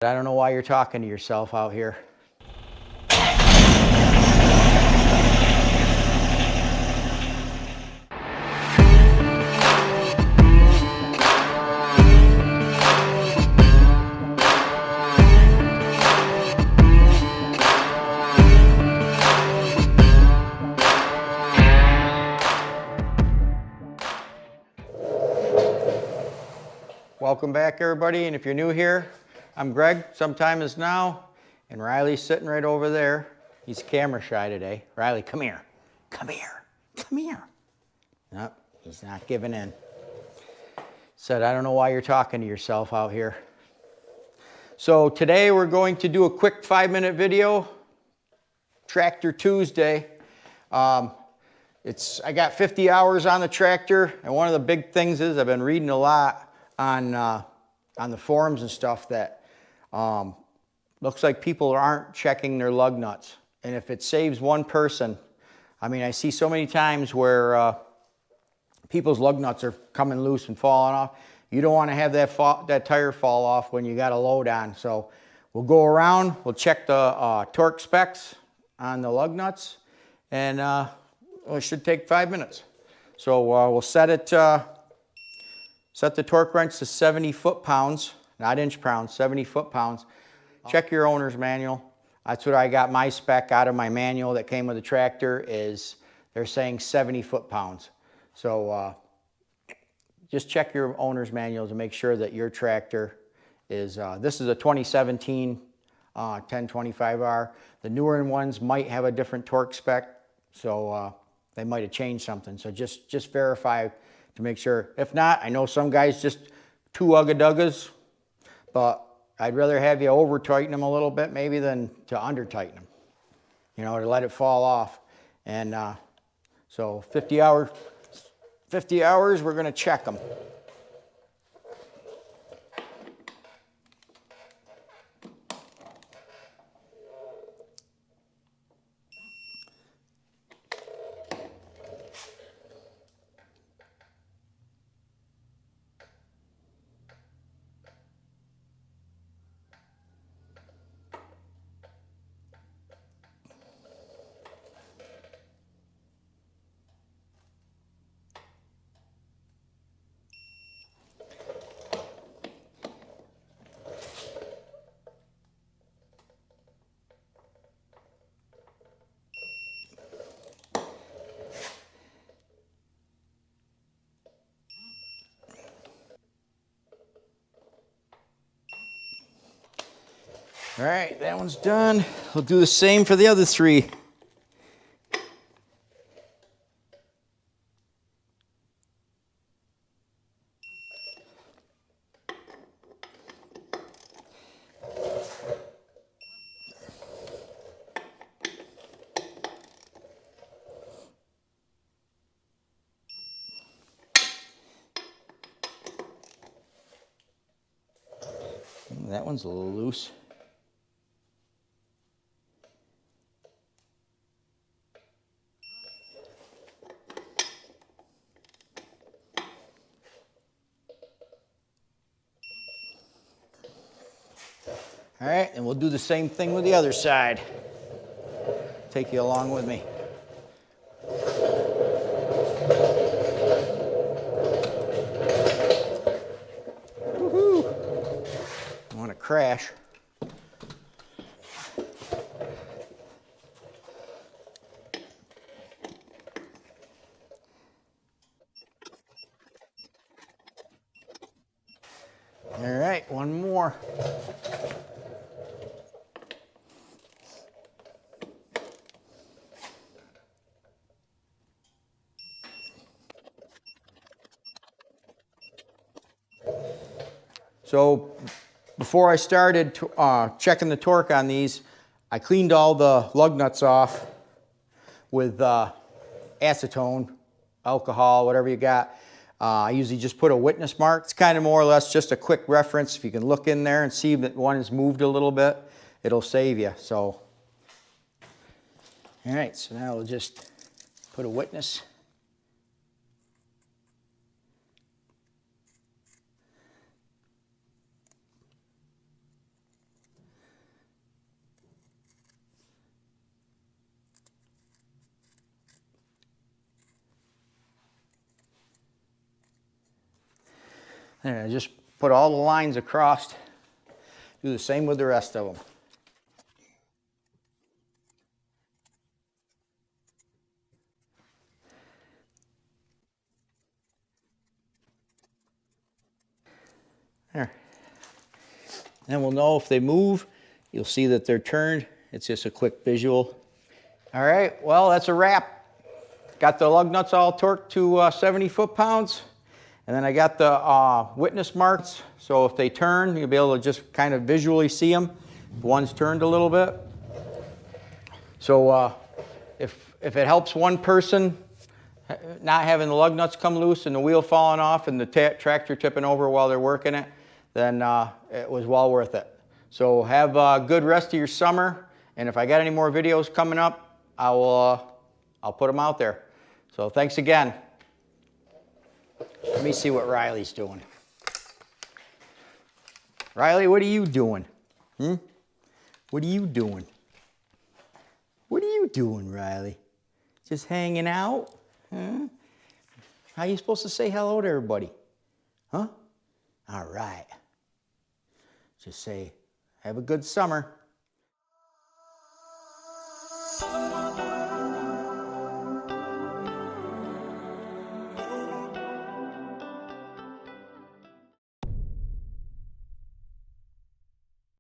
I don't know why you're talking to yourself out here. Welcome back, everybody, and if you're new here, I'm Greg, sometime is now, and Riley's sitting right over there. He's camera shy today. Riley, come here. Come here. Come here. Nope, he's not giving in. Said, I don't know why you're talking to yourself out here. So today we're going to do a quick 5-minute video, Tractor Tuesday. I got 50 hours on the tractor, and one of the big things is I've been reading a lot on the forums and stuff that looks like people aren't checking their lug nuts. And if it saves one person, I mean, I see so many times where people's lug nuts are coming loose and falling off. You don't want to have that tire fall off when you got a load on. So we'll go around, we'll check the torque specs on the lug nuts, and it should take 5 minutes. So we'll set the torque wrench to 70 foot-pounds, not inch-pounds, 70 foot-pounds. Check your owner's manual. That's what I got my spec out of my manual that came with the tractor, is they're saying 70 foot-pounds. So just check your owner's manual to make sure that your tractor is, this is a 2017 1025R. The newer ones might have a different torque spec, so they might have changed something. So just verify to make sure. If not, I know some guys just too ugga-duggas, but I'd rather have you over tighten them a little bit maybe than to under tighten them, you know, to let it fall off. And so 50 hours, we're going to check them. All right, that one's done. We'll do the same for the other three. That one's a little loose. All right, and we'll do the same thing with the other side. Take you along with me. Woohoo! I want to crash. All right, one more. So before I started checking the torque on these, I cleaned all the lug nuts off with acetone, alcohol, whatever you got. I usually just put a witness mark. It's kind of more or less just a quick reference. If you can look in there and see that one has moved a little bit, it'll save you. So, all right, so now we'll just put a witness. There, I just put all the lines across. Do the same with the rest of them. There. Then we'll know if they move. You'll see that they're turned. It's just a quick visual. All right, well, that's a wrap. Got the lug nuts all torqued to 70 foot-pounds. And then I got the witness marks. So if they turn, you'll be able to just kind of visually see them. If one's turned a little bit. So if it helps one person not having the lug nuts come loose and the wheel falling off and the tractor tipping over while they're working it, then it was well worth it. So have a good rest of your summer. And if I got any more videos coming up, I'll put them out there. So thanks again. Let me see what Riley's doing. Riley, what are you doing? What are you doing? What are you doing, Riley? Just hanging out? Huh? How are you supposed to say hello to everybody? Huh? All right. Just say, have a good summer.